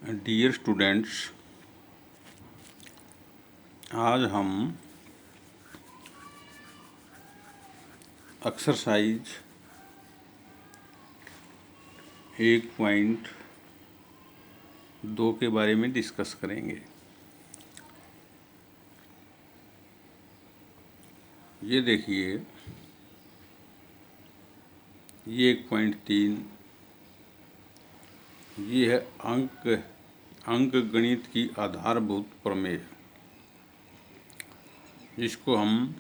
Dear students, आज हम exercise 1.2 के बारे में डिस्कस करेंगे। ये देखिए, ये 1.3 ये है अंक गणित की आधारभूत प्रमेय, जिसको हम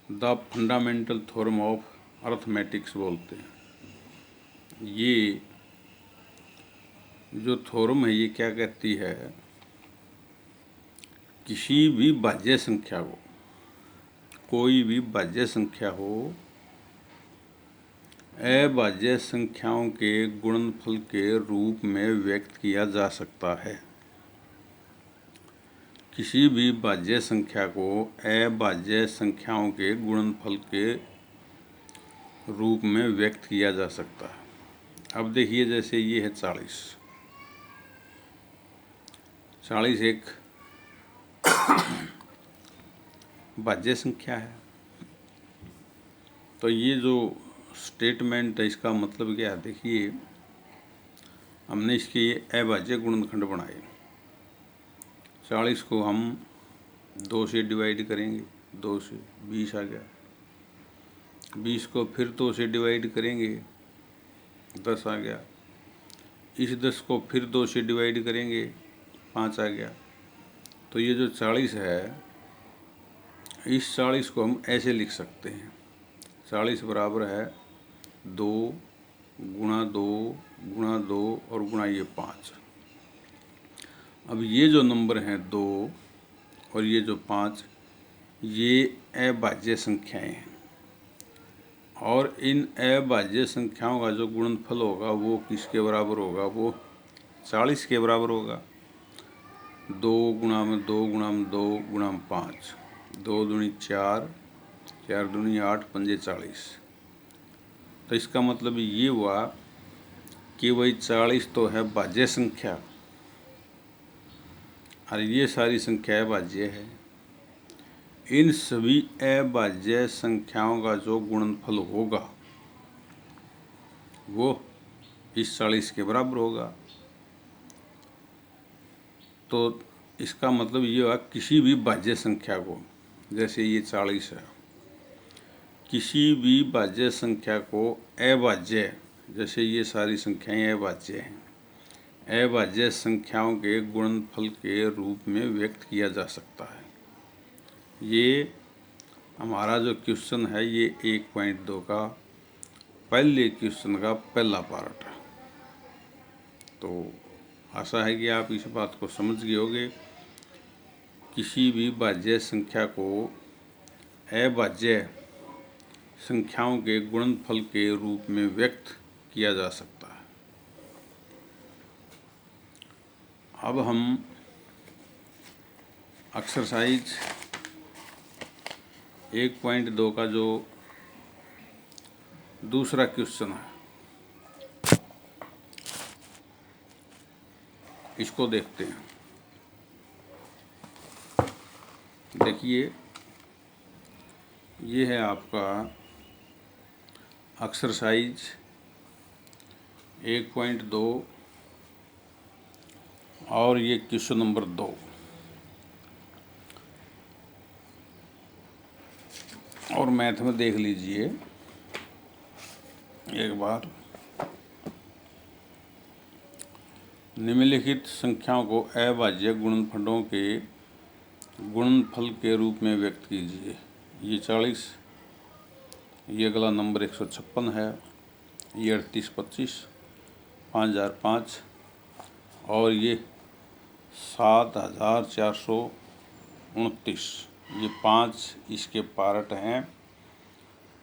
the fundamental theorem of arithmetics बोलते हैं। ये जो थ्योरम है ये क्या कहती है, किसी भी भाज्य संख्या को, कोई भी भाज्य संख्या हो, अभाज्य संख्याओं के गुणनफल के रूप में व्यक्त किया जा सकता है। किसी भी भाज्य संख्या को अभाज्य संख्याओं के गुणनफल के रूप में व्यक्त किया जा सकता है। अब देखिए, जैसे ये है 40 एक भाज्य संख्या है। तो ये जो स्टेटमेंट है, इसका मतलब क्या है? देखिए, हमने इसके अभाज्य गुणनखंड बनाए। 40 को हम 2 से डिवाइड करेंगे, 2 से 20 आ गया। 20 को फिर 2 से डिवाइड करेंगे, 10 आ गया। इस 10 को फिर 2 से डिवाइड करेंगे, 5 आ गया। तो ये जो 40 है, इस 40 को हम ऐसे लिख सकते हैं। 40 बराबर है 2 गुणा 2 गुणा 2 और गुणा ये 5। अब ये जो नंबर हैं 2 और ये जो 5, ये अभाज्य संख्याएं हैं, और इन अभाज्य संख्याओं का जो गुणनफल होगा वो किसके बराबर होगा? वो 40 के बराबर होगा। 2 गुणा में 2 गुणा में 2 गुणा में 5, 2 दूनी 4, 4 दूनी 8, पंजे 40। तो इसका मतलब ये हुआ कि वही 40 तो है भाज्य संख्या, और ये सारी संख्या अभाज्य है। इन सभी अभाज्य संख्याओं का जो गुणनफल होगा वो इस 40 के बराबर होगा। तो इसका मतलब ये हुआ, किसी भी भाज्य संख्या को, जैसे ये 40 है, किसी भी भाज्य संख्या को अभाज्य, जैसे ये सारी संख्याएं अभाज्य हैं, अभाज्य संख्याओं के गुणनफल के रूप में व्यक्त किया जा सकता है। ये हमारा जो क्वेश्चन है, ये 1.2 का पहले क्वेश्चन का पहला पार्ट है। तो आशा है कि आप इस बात को समझ गए होंगे। किसी भी भाज्य संख्या को अभाज्य संख्याओं के गुणनफल के रूप में व्यक्त किया जा सकता है। अब हम एक्सरसाइज 1.2 का जो दूसरा क्वेश्चन है, इसको देखते हैं। देखिए, ये है आपका एक्सरसाइज 1.2 और ये क्वेश्चन नंबर 2। और मैथ में देख लीजिए एक बार, निम्नलिखित संख्याओं को अभाज्य गुणनफलों के गुणनफल के रूप में व्यक्त कीजिए। ये 40, ये अगला नंबर 156 है, ये 3825, 5005, और ये 7429। ये 5 इसके पार्ट हैं,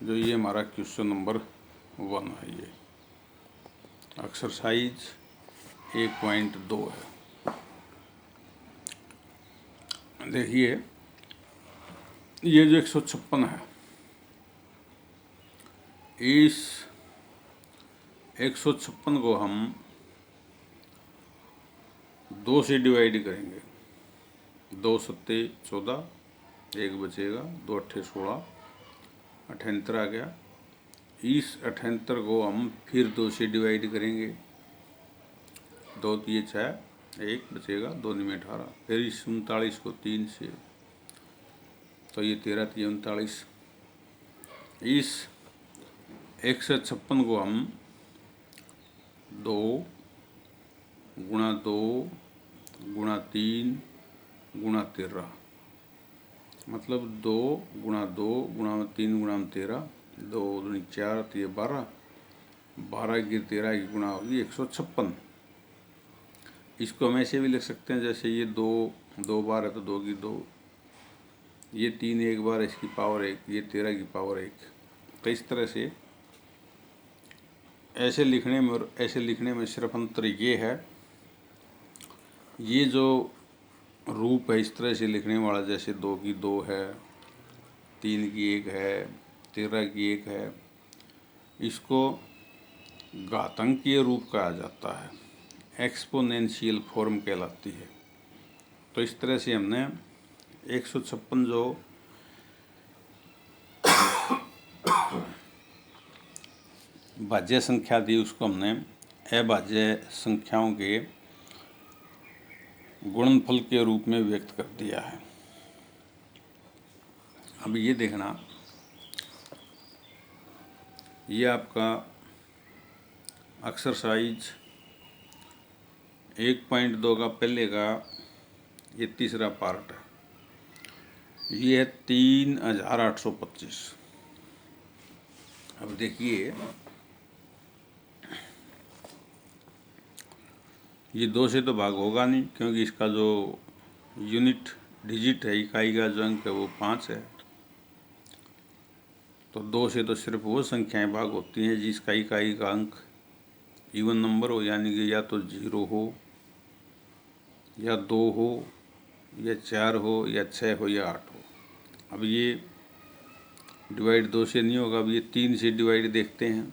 जो ये हमारा क्वेश्चन नंबर 1 है। ये एक्सरसाइज 1.2 है। देखिए, ये जो 156 है, इस 156 को हम 2 से डिवाइड करेंगे, 2 सत्ते 14, 1 बचेगा, 2 अट्ठे 16, 78 आ गया। इस 78 को हम फिर 2 से डिवाइड करेंगे, 2 तिये 6, 1 बचेगा, 2 में 18। फिर इस 39 को 3 से, तो ये 13 तिये 39। इस 156 को हम 2 गुणा 2 गुणा 3 गुणा 13, मतलब 2 गुणा 2 गुणा 3 गुणा 13, 2 दूनी 4 तो ये 12, 12 की 13 की गुणा होगी 156। इसको हम ऐसे भी लिख सकते हैं, जैसे ये 2 बार है तो 2 की 2, ये 3 एक बार, इसकी पावर 1, ये 13 की पावर 1। तो इस तरह से ऐसे लिखने में और ऐसे लिखने में सिर्फ अंतर ये है, ये जो रूप है इस तरह से लिखने वाला, जैसे 2 की 2 है, 3 की 1 है, 13 की 1 है, इसको घातांकीय रूप कहा जाता है, एक्सपोनेंशियल फॉर्म कहलाती है। तो इस तरह से हमने 156 जो भाज्य संख्या दी, उसको हमने अभाज्य संख्याओं के गुणनफल के रूप में व्यक्त कर दिया है। अब ये देखना, ये आपका एक्सरसाइज 1.2 का पहले का ये तीसरा पार्ट है। ये है 3825। अब देखिए, ये 2 से तो भाग होगा नहीं, क्योंकि इसका जो यूनिट डिजिट है, इकाई का जो अंक है वो 5 है। तो 2 से तो सिर्फ वो संख्याएं भाग होती हैं जिसका इकाई का अंक इवन नंबर हो, यानी कि या तो 0 हो, या 2 हो, या 4 हो, या 6 हो, या 8 हो। अब ये डिवाइड 2 से नहीं होगा, अब ये 3 से डिवाइड देखते हैं।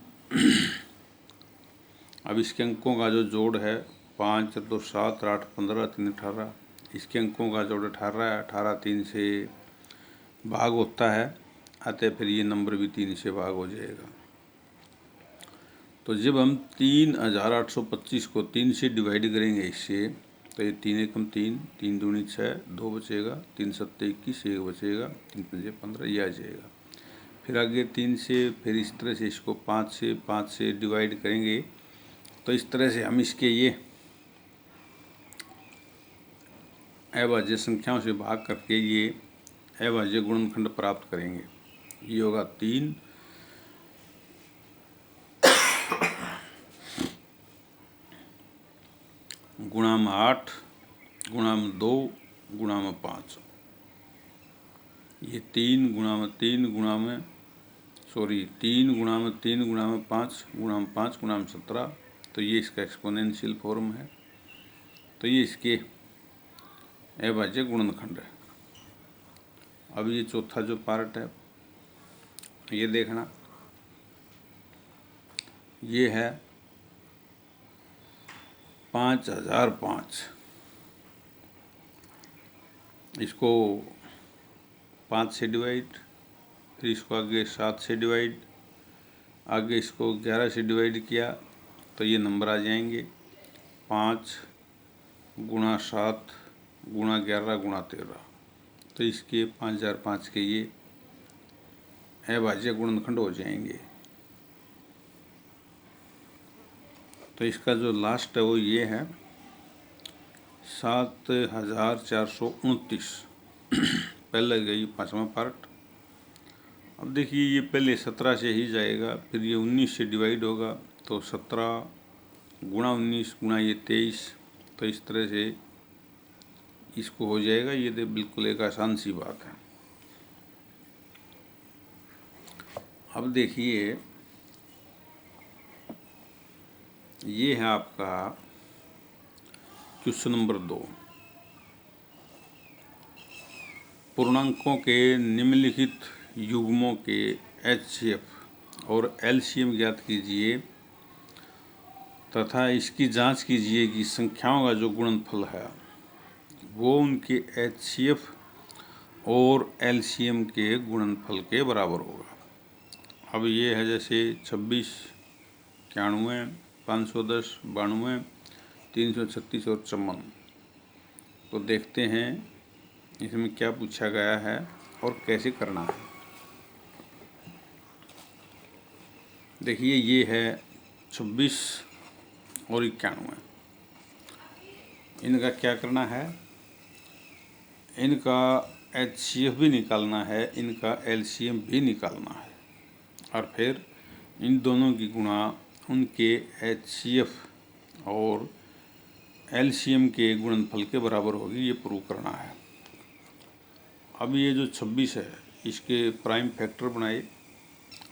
अब इसके अंकों का जो जोड़ है 5 2 7 8 15 3 18, इसके अंकों का जोड़ 18 है, 18 3 से भाग होता है, अतः फिर ये नंबर भी 3 से भाग हो जाएगा। तो जब हम 3825 को 3 से डिवाइड करेंगे इससे, तो ये 3 एकम 3, 3 दूनी 6, 2 बचेगा, 3 सत्ते 21, 1 बचेगा, 3 पंजे 15, ये आ जाएगा। फिर आगे 3 से, फिर इस तरह से इसको 5 से डिवाइड करेंगे। तो इस तरह से हम इसके ये अभाज्य संख्याओं से भाग करके ये अभाज्य गुणनखंड प्राप्त करेंगे। ये होगा 3 गुणा में 8 गुणा में 2 गुणा में 5, ये 3 गुणा में 3 गुणा में 3 गुणा में 3 गुणा में 5 गुणा में 5 गुणा में 17। तो ये इसका एक्सपोनेंशियल फॉर्म है। तो ये इसके अभाज्य गुणनखंड है। अब ये चौथा जो पार्ट है, ये देखना, ये है 5005। इसको 5 से डिवाइड, फिर इसको आगे 7 से डिवाइड, आगे इसको 11 से डिवाइड किया, तो ये नंबर आ जाएंगे 5 गुणा 7 गुणा 11 गुणा 13। तो इसके 5005 के ये अभाज्य गुणनखंड हो जाएंगे। तो इसका जो लास्ट है वो ये है 7429। पहले गई 5वां पार्ट। अब देखिए, ये पहले 17 से ही जाएगा, फिर ये 19 से डिवाइड होगा, तो 17 गुणा 19 गुणा ये 23। तो इस तरह से इसको हो जाएगा। ये तो बिल्कुल एक आसान सी बात है। अब देखिए, ये है आपका क्वेश्चन नंबर 2। पूर्णांकों के निम्नलिखित युग्मों के HCF और LCM ज्ञात कीजिए तथा इसकी जांच कीजिए कि संख्याओं का जो गुणनफल है वो उनके HCF और LCM के गुणनफल के बराबर होगा। अब ये है जैसे 26, 91, 510, 92, 336 और 54। तो देखते हैं इसमें क्या पूछा गया है और कैसे करना है। देखिए ये है 26 और 91, इनका क्या करना है, इनका HCF भी निकालना है, इनका LCM भी निकालना है और फिर इन दोनों की गुणा उनके HCF और LCM के गुणनफल के बराबर होगी, ये प्रूव करना है। अब ये जो 26 है इसके प्राइम फैक्टर बनाए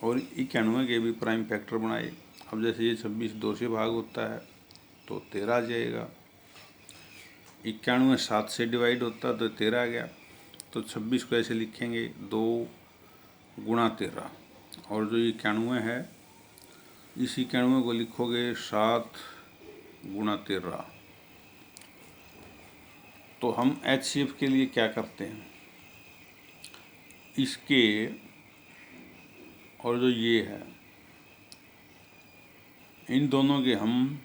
और 91 के भी प्राइम फैक्टर बनाए। अब जैसे ये 26 2 से भाग होता है तो 13 आ जाएगा, 91 7 से डिवाइड होता है तो 13 आ गया। तो 26 को ऐसे लिखेंगे 2 गुणा 13, और जो 91 है इस 91 को लिखोगे 7 गुणा 13। तो हम HCF के लिए क्या करते हैं, इसके और जो ये है इन दोनों के हम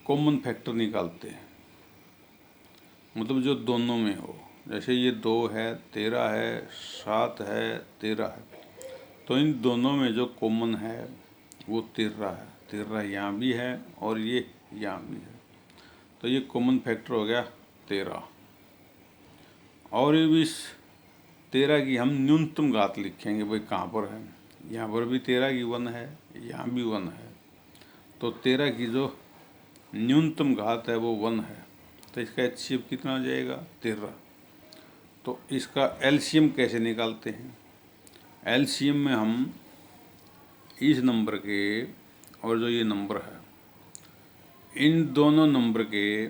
कॉमन फैक्टर निकालते हैं, मतलब जो दोनों में हो। जैसे ये 2 है, 13 है, 7 है, 13 है, तो इन दोनों में जो कॉमन है वो 13 है। 13 यहाँ भी है और ये यहाँ भी है, तो ये कॉमन फैक्टर हो गया 13। और इस 13 की हम न्यूनतम घात लिखेंगे, भाई कहाँ पर है, यहाँ पर भी 13 की 1 है, यहाँ भी 1 है, तो 13 की जो न्यूनतम घात है वो 1 है। तो इसका HCF कितना हो जाएगा 13। तो इसका LCM कैसे निकालते हैं, LCM में हम इस नंबर के और जो ये नंबर है इन दोनों नंबर के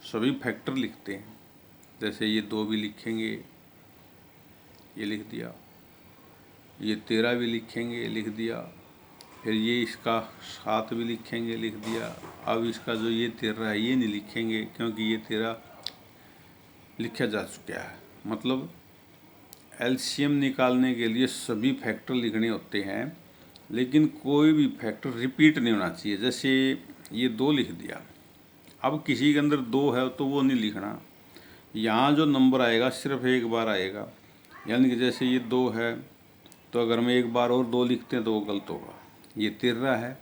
सभी फैक्टर लिखते हैं। जैसे ये 2 भी लिखेंगे, ये लिख दिया, ये 13 भी लिखेंगे, लिख दिया, फिर ये इसका 7 भी लिखेंगे, लिख दिया। अब इसका जो ये 13 है ये नहीं लिखेंगे क्योंकि ये 13 लिखा जा चुका है। मतलब LCM निकालने के लिए सभी फैक्टर लिखने होते हैं, लेकिन कोई भी फैक्टर रिपीट नहीं होना चाहिए। जैसे ये 2 लिख दिया, अब किसी के अंदर 2 है तो वो नहीं लिखना, यहाँ जो नंबर आएगा सिर्फ एक बार आएगा। यानी कि जैसे ये 2 है तो अगर हम एक बार और 2 लिखते हैं तो वो गलत होगा। ये 13 है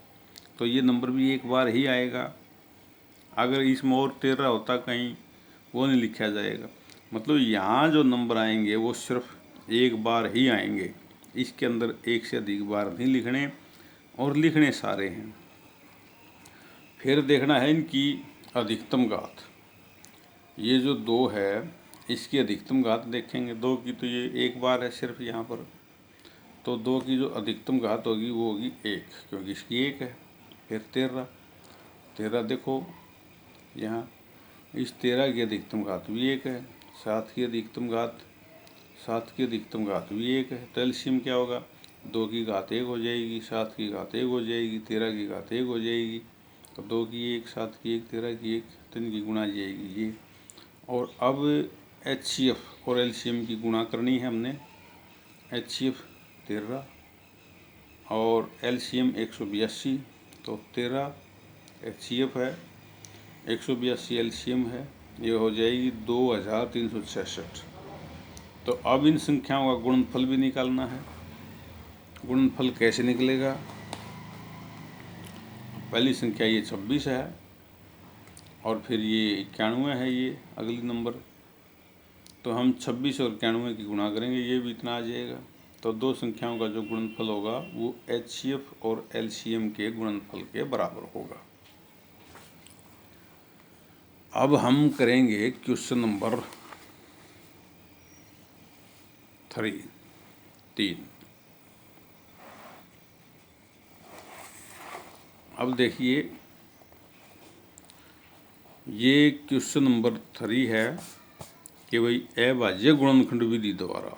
तो ये नंबर भी एक बार ही आएगा, अगर इसमें और 13 होता कहीं वो नहीं लिखा जाएगा। मतलब यहाँ जो नंबर आएंगे वो सिर्फ एक बार ही आएंगे, इसके अंदर एक से अधिक बार नहीं लिखने, और लिखने सारे हैं। फिर देखना है इनकी अधिकतम घात। ये जो 2 है इसकी अधिकतम घात देखेंगे, 2 की तो ये एक बार है सिर्फ यहाँ पर, तो 2 की जो अधिकतम घात होगी वो होगी 1, क्योंकि इसकी 1 है। फिर 13 देखो यहाँ इस 13 की अधिकतम घात भी 1 है, 7 की अधिकतम घात 7 की अधिकतम घात भी 1 है। तो LCM क्या होगा, 2 की घात 1 हो जाएगी, 7 की घात 1 हो जाएगी, 13 की घात 1 हो जाएगी। तो 2 की 1, 7 की 1, 13 की 1, तो इनकी गुणा जाएगी ये। और अब HCF और LCM की गुणा करनी है हमने। HCF 13 और LCM 182, तो 13 HCF है, 182 LCM है, ये हो जाएगी 2366। तो अब इन संख्याओं का गुणनफल भी निकालना है। गुणनफल कैसे निकलेगा, पहली संख्या ये 26 है और फिर ये 91 है, ये अगली नंबर। तो हम 26 और 91 की गुणा करेंगे, ये भी इतना आ जाएगा। तो दो संख्याओं का जो गुणनफल होगा वो HCF और LCM के गुणनफल के बराबर होगा। अब हम करेंगे क्वेश्चन नंबर 3। अब देखिए ये क्वेश्चन नंबर 3 है कि भाई अभाज्य गुणनखंड विधि द्वारा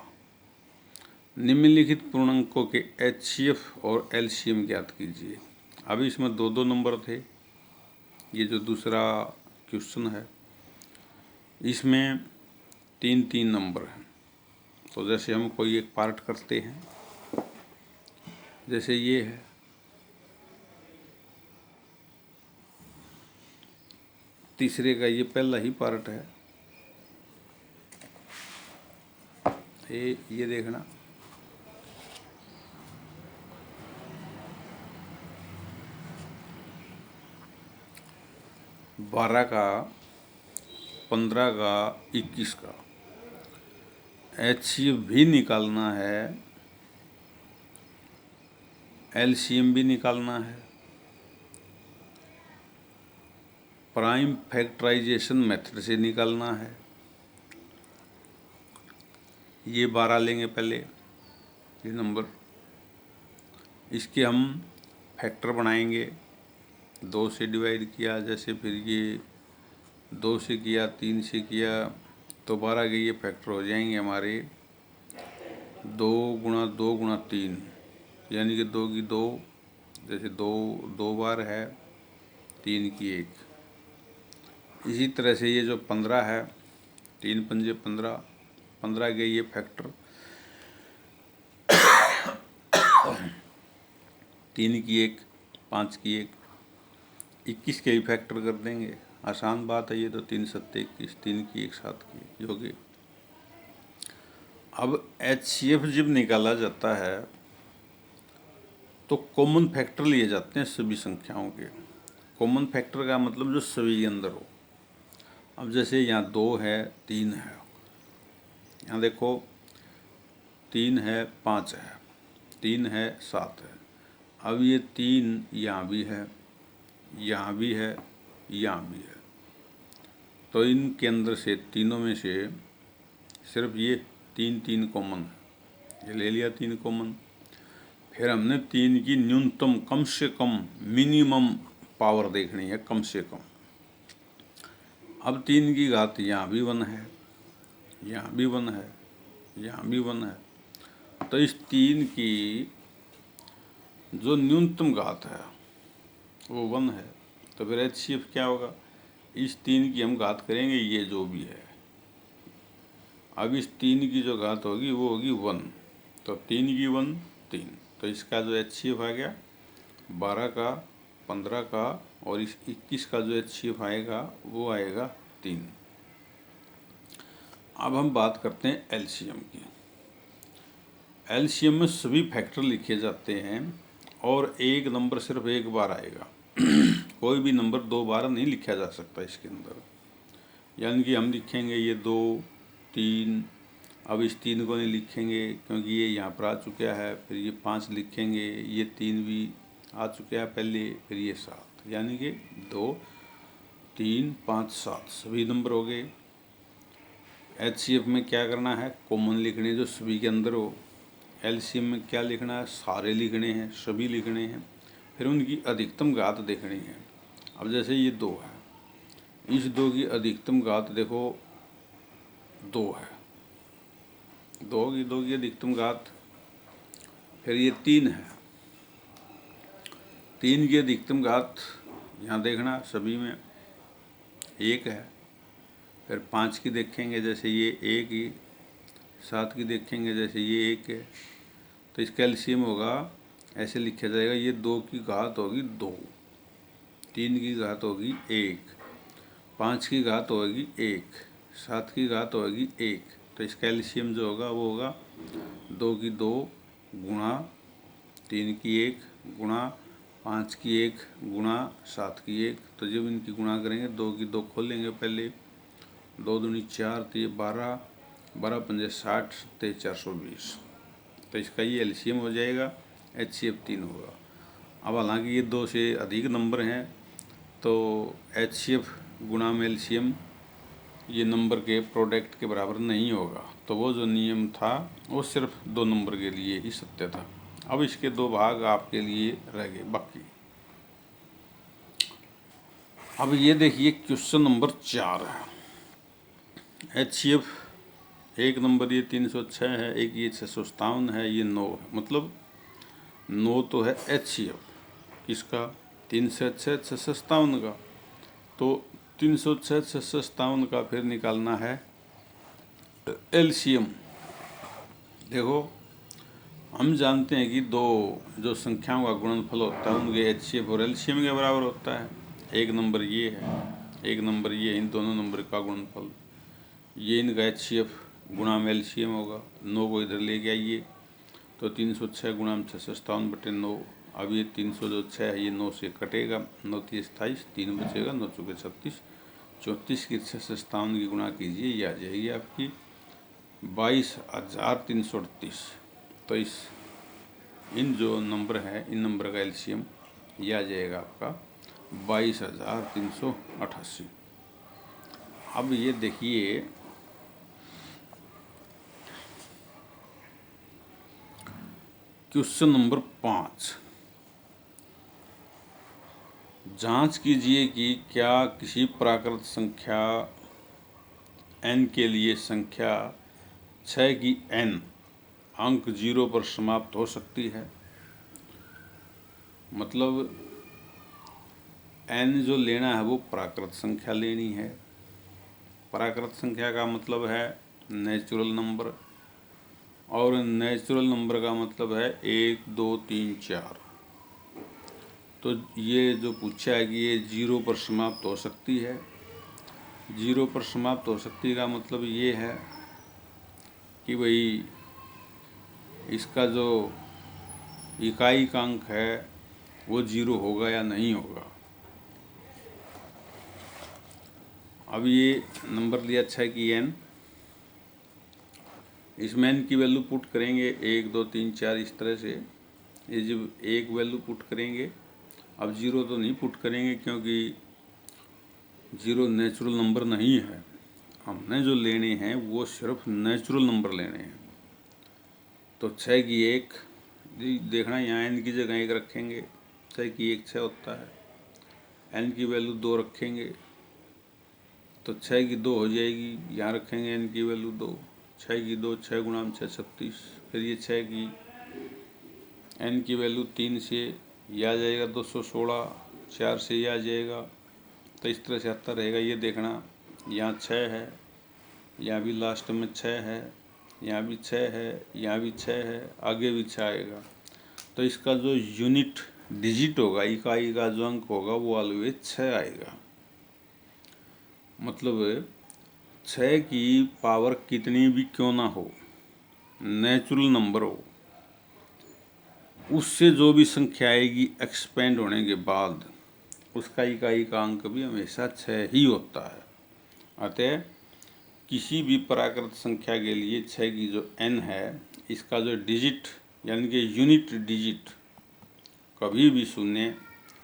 निम्नलिखित पूर्णांकों के HCF और LCM ज्ञात कीजिए। अभी इसमें दो दो नंबर थे, ये जो दूसरा क्वेश्चन है इसमें तीन तीन नंबर हैं। तो जैसे हम कोई एक पार्ट करते हैं, जैसे ये है, तीसरे का ये पहला ही पार्ट है, ये देखना, बारह का, 15 का, 21 का HCF भी निकालना है, LCM भी निकालना है। प्राइम फैक्टराइजेशन मेथड से निकालना है। ये 12 लेंगे पहले, ये नंबर, इसके हम फैक्टर बनाएंगे। 2 से डिवाइड किया, जैसे फिर ये 2 से किया, 3 से किया, तो 12 के ये फैक्टर हो जाएंगे हमारे 2 गुणा 2 गुणा 3, यानी कि 2 की 2, जैसे 2 बार है, 3 की 1। इसी तरह से ये जो 15 है, 3 पंजे 15, 15 के ये फैक्टर 3 की 1, 5 की 1, 21 के ही फैक्टर कर देंगे। आसान बात है ये तो, 3 सत्ते 21, 3 की 1, 7 की हो गई। अब HCF जब निकाला जाता है तो कॉमन फैक्टर लिए जाते हैं सभी संख्याओं के। कॉमन फैक्टर का मतलब जो सभी के अंदर हो। अब जैसे यहाँ 2 है, 3 है, यहाँ देखो 3 है, 5 है, 3 है, 7 है। अब ये 3 यहाँ भी है, यहाँ भी है, यहाँ भी है, तो इनके अंदर से तीनों में से सिर्फ ये 3 कॉमन है, ये ले लिया 3 कॉमन। फिर हमने 3 की न्यूनतम, कम से कम, मिनिमम पावर देखनी है, कम से कम। अब 3 की घात यहाँ भी 1 है, यहाँ भी 1 है, यहाँ भी 1 है, तो इस 3 की जो न्यूनतम घात है वो 1 है। तो फिर HCF क्या होगा, इस 3 की हम घात करेंगे, ये जो भी है। अब इस 3 की जो घात होगी वो होगी 1, तो 3 की 1 3, तो इसका जो HCF आ गया 12 का, 15 का, और इस 21 का जो HCF आएगा वो आएगा 3। अब हम बात करते हैं LCM की। LCM में सभी फैक्टर लिखे जाते हैं और एक नंबर सिर्फ एक बार आएगा। कोई भी नंबर 2 बार नहीं लिखा जा सकता इसके अंदर। यानी कि हम लिखेंगे ये 2, 3, अब इस 3 को नहीं लिखेंगे क्योंकि ये यहाँ पर आ चुका है, फिर ये 5 लिखेंगे, ये 3 भी आ चुका है पहले, फिर ये 7, यानी कि 2, 3, 5, 7 सभी नंबर हो गए। HCF में क्या करना है, कॉमन लिखने जो सभी के अंदर हो। LCM में क्या लिखना है, सारे लिखने हैं, सभी लिखने हैं, फिर उनकी अधिकतम घात देखनी है। अब जैसे ये 2 है, इस 2 की अधिकतम घात देखो 2 है, 2 की अधिकतम घात। फिर ये 3 है, 3 की अधिकतम घात यहाँ देखना सभी में 1 है। फिर 5 की देखेंगे, जैसे ये 1 ही, 7 की देखेंगे, जैसे ये 1 है, तो इसका LCM होगा, ऐसे लिखा जाएगा, ये 2 की घात होगी 2, 3 की घात होगी 1, 5 की घात होगी 1, 7 की घात होगी 1, तो इसका LCM जो होगा वो होगा 2 की 2 गुणा 3 की 1 गुणा 5 की 1 गुणा 7 की 1। तो जब इनकी गुणा करेंगे, 2 की 2 खोल लेंगे पहले, 2 दूनी 4, तो ये 12, 12 पंजे 60, 7 420, तो इसका ये LCM हो जाएगा, HCF 3 होगा। अब हालांकि ये 2 से अधिक नंबर हैं तो HCF गुणा में LCM ये नंबर के प्रोडक्ट के बराबर नहीं होगा, तो वो जो नियम था वो सिर्फ 2 नंबर के लिए ही सत्य था। अब इसके 2 भाग आपके लिए रह गए बाकी। अब ये देखिए क्वेश्चन नंबर 4 है। HCF एक नंबर ये 306 है, एक ये 657 है, ये 9 है। मतलब 9 तो है HCF किसका, 306 657 का। तो 306 657 का फिर निकालना है LCM। देखो हम जानते हैं कि दो जो संख्याओं का गुणनफल होता है उनके HCF और LCM के बराबर होता है। एक नंबर ये है, एक नंबर ये, इन दोनों नंबर का गुणनफल, ये इनका HCF गुणा में LCM होगा। 9 को इधर लेके आइए तो 306 गुणा में 657/9। अब ये 306 है, ये 9 से कटेगा, 9 3 27, 3 बचेगा, 9 चौके 36, 34 की 657 की गुणा कीजिए, ये आ जाएगी आपकी 22,338। तो इन जो नंबर है, इन नंबर का LCM ये आ जाएगा आपका 22,388। अब ये देखिए क्वेश्चन नंबर 5, जांच कीजिए कि क्या किसी प्राकृत संख्या n के लिए संख्या 6 की n अंक 0 पर समाप्त हो सकती है। मतलब n जो लेना है वो प्राकृत संख्या लेनी है। प्राकृत संख्या का मतलब है नेचुरल नंबर, और नेचुरल नंबर का मतलब है 1 2 3 4। तो ये जो पूछा है कि ये 0 पर समाप्त हो सकती है। 0 पर समाप्त हो सकती का मतलब ये है कि भाई इसका जो इकाई का अंक है वो 0 होगा या नहीं होगा। अब ये नंबर लिया 6 की n, इसमें n की वैल्यू पुट करेंगे 1 2 3 4 इस तरह से। ये जब एक वैल्यू पुट करेंगे, अब 0 तो नहीं पुट करेंगे क्योंकि 0 नेचुरल नंबर नहीं है। हमने जो लेने हैं वो सिर्फ नेचुरल नंबर लेने हैं। तो 6 की 1 देखना, यहाँ n की जगह 1 रखेंगे, 6 की 1 6 होता है। n की वैल्यू 2 रखेंगे तो 6 की 2 हो जाएगी, यहाँ रखेंगे n की वैल्यू 2, 6 की 2, 6 गुणा में 6 36। फिर ये 6 की n की वैल्यू 3 से ये आ जाएगा 216, 4 से ये आ जाएगा। तो इस तरह से आता रहेगा। ये देखना, यहाँ 6 है, यहाँ भी लास्ट में 6 है, यहाँ भी 6 है, यहाँ भी 6 है, आगे भी 6 आएगा। तो इसका जो यूनिट डिजिट होगा, इकाई का जो अंक होगा वो ऑलवेज 6 आएगा। मतलब 6 की पावर कितनी भी क्यों ना हो, नेचुरल नंबर हो, उससे जो भी संख्या आएगी एक्सपेंड होने के बाद उसका इकाई का अंक भी हमेशा 6 ही होता है। अतः किसी भी प्राकृत संख्या के लिए 6 की जो n है, इसका जो डिजिट यानी कि यूनिट डिजिट कभी भी शून्य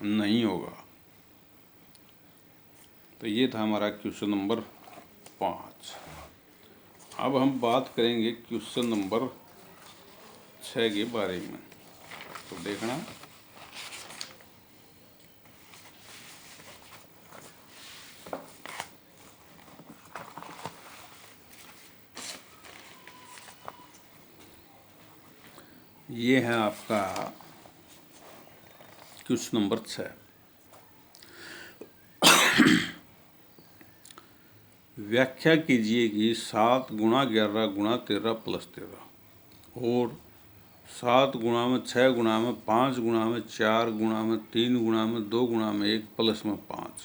नहीं होगा। तो ये था हमारा क्वेश्चन नंबर 5। अब हम बात करेंगे क्वेश्चन नंबर 6 के बारे में। तो देखना, ये है आपका क्वेश्चन नंबर 6। व्याख्या कीजिए कि 7 गुणा 11 गुणा 13 प्लस 13 और 7 गुणा में 6 गुणा में 5 गुणा में 4 गुणा में 3 गुणा में 2 गुणा में 1 प्लस में 5,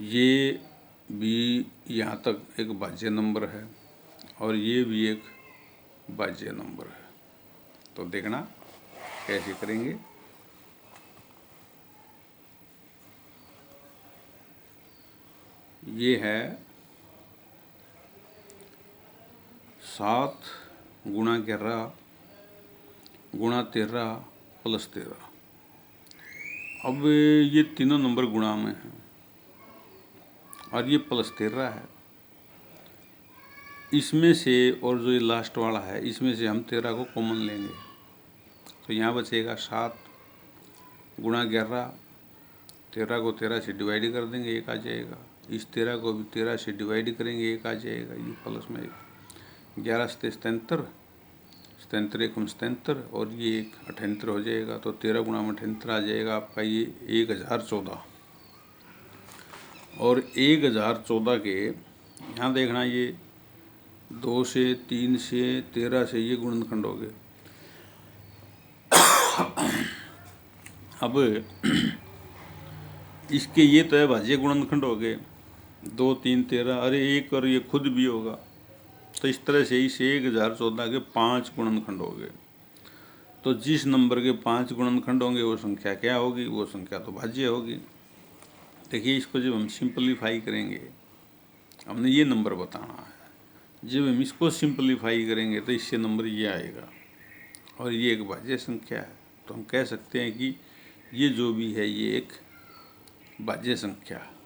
ये भी यहाँ तक एक भाज्य नंबर है और ये भी एक भाज्य नंबर है। तो देखना कैसे करेंगे। ये है 7 गुणा 11 गुणा 13 प्लस 13। अब ये तीनों नंबर गुणा में हैं और ये प्लस 13 है। इसमें से और जो ये लास्ट वाला है इसमें से हम 13 को कॉमन लेंगे तो यहाँ बचेगा 7 गुणा 11, 13 को 13 से डिवाइड कर देंगे, 1 आ जाएगा। इस 13 को भी 13 से डिवाइड करेंगे, 1 आ जाएगा, ये प्लस में 1। 11 सते 77, 77 एकम 77 और ये 1 78 हो जाएगा। तो 13 गुणा में 78 आ जाएगा आपका ये 1014। और 1014 के यहाँ देखना, ये 2 से 3 से 13 से ये गुणनखंड हो गए। अब इसके ये तो है भाज्य गुणनखंड हो गए, 2 3 13, अरे 1 और ये खुद भी होगा। तो इस तरह से इस 1014 के 5 गुणनखंड हो गए। तो जिस नंबर के 5 गुणनखंड होंगे वो संख्या क्या होगी? वो संख्या तो भाज्य होगी। देखिए, इसको जब हम सिंपलीफाई करेंगे, हमने ये नंबर बताना है, जब हम इसको सिंपलीफाई करेंगे तो इससे नंबर ये आएगा और ये एक भाज्य संख्या है। तो हम कह सकते हैं कि ये जो भी है ये एक भाज्य संख्या है।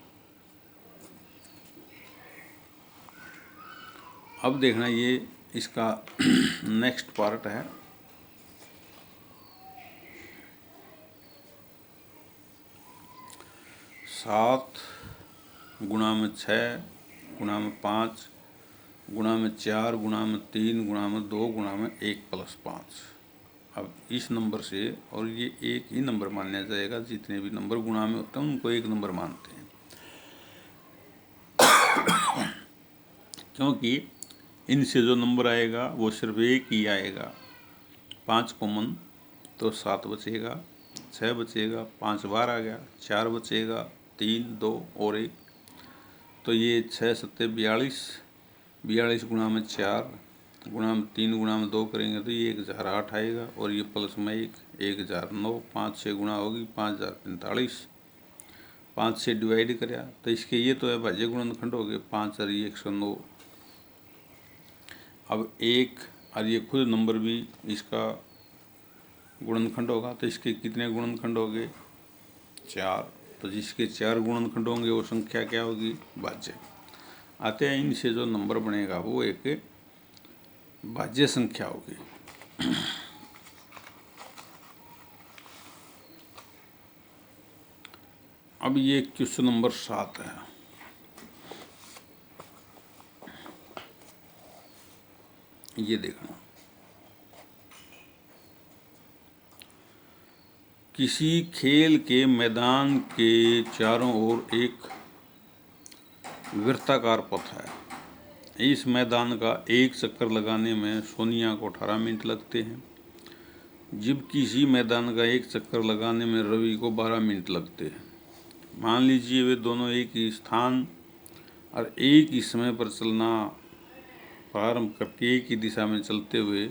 अब देखना, ये इसका नेक्स्ट पार्ट है। सात गुणा में 6 गुणा में 5 गुणा में 4 गुणा में 3 गुणा में 2 गुणा में 1 प्लस 5। अब इस नंबर से, और ये एक ही नंबर माना जाएगा, जितने भी नंबर गुणा में होते हैं उनको एक नंबर मानते हैं, क्योंकि इनसे जो नंबर आएगा वो सिर्फ एक ही आएगा। 5 कॉमन तो 7 बचेगा, 6 बचेगा, 5 बार आ गया, 4 बचेगा, 3 2 और 1। तो ये 6 सत्ते 42, 42 गुणा में 4 गुणा में 3 गुणा में 2 करेंगे तो ये 1008 आएगा और ये प्लस में 1 1009। 5 से गुणा होगी 5045, 5 से डिवाइड करा तो इसके ये तो है भाज्य गुणनखंड हो गए, 5 और ये 109। अब 1 और ये खुद नंबर भी इसका गुणनखंड होगा, तो इसके कितने गुणनखंड हो गए? 4। तो जिसके 4 गुणनखंड होंगे वो संख्या क्या होगी? भाज्य। आते हैं, इनसे जो नंबर बनेगा वो एक भाज्य संख्या होगी। अब ये क्वेश्चन नंबर 7 है। ये देखना, किसी खेल के मैदान के चारों ओर एक वृत्ताकार पथ है। इस मैदान का एक चक्कर लगाने में सोनिया को 18 मिनट लगते हैं, जबकि इसी मैदान का एक चक्कर लगाने में रवि को 12 मिनट लगते हैं। मान लीजिए वे दोनों एक ही स्थान और एक ही समय पर चलना प्रारंभ करके एक ही दिशा में चलते हुए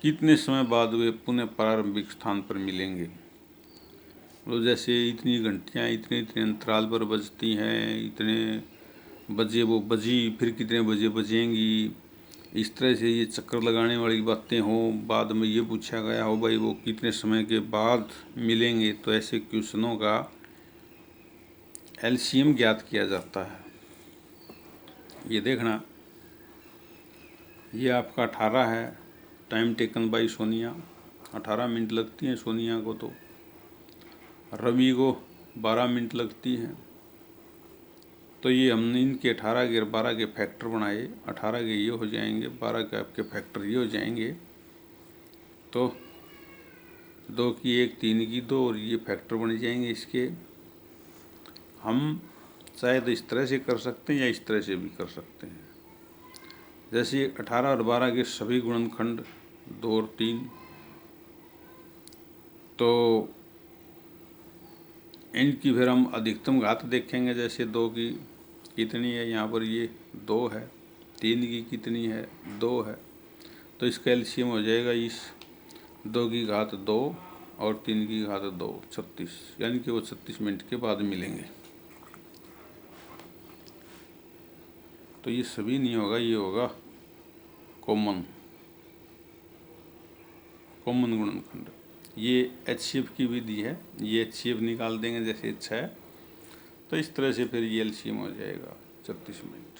कितने समय बाद वे पुनः प्रारंभिक स्थान पर मिलेंगे। तो जैसे इतनी घंटियाँ इतने इतने अंतराल पर बजती हैं, इतने बजे वो बजी, फिर कितने बजे बजेंगी, इस तरह से ये चक्कर लगाने वाली बातें हों। बाद में ये पूछा गया हो भाई वो कितने समय के बाद मिलेंगे। तो ऐसे क्वेश्चनों का एलसीएम ज्ञात किया जाता है। ये देखना, ये आपका 18 है, time taken by Sonia, 18 minute लगती हैं सोनिया को, तो रवि को 12 मिनट लगती हैं। तो ये हमने इनके 18 के 12 के फैक्टर बनाए, 18 के ये हो जाएंगे, 12 के आपके फैक्टर ये हो जाएंगे। तो 2 की 1, 3 की 2 और ये फैक्टर बन जाएंगे इसके। हम चाहे तो इस तरह से कर सकते हैं या इस तरह से भी कर सकते हैं। जैसे 18 और 12 के सभी गुणनखंड 2 और 3, तो इनकी फिर हम अधिकतम घात देखेंगे। जैसे 2 की कितनी है, यहाँ पर ये 2 है, 3 की कितनी है, 2 है, तो इसका एलसीएम हो जाएगा इस 2 की घात 2 और 3 की घात 2, 36, यानी कि वो 36 मिनट के बाद मिलेंगे। तो ये सभी नहीं होगा, ये होगा कॉमन गुणनखंड। ये एचसीएफ की विधि है, ये एचसीएफ निकाल देंगे जैसे 6, तो इस तरह से फिर ये एलसीएम हो जाएगा 36 मिनट।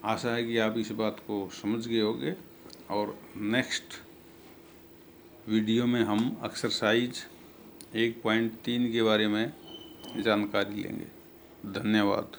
आशा है कि आप इस बात को समझ गए होंगे और नेक्स्ट वीडियो में हम एक्सरसाइज 1.3 के बारे में जानकारी लेंगे। धन्यवाद।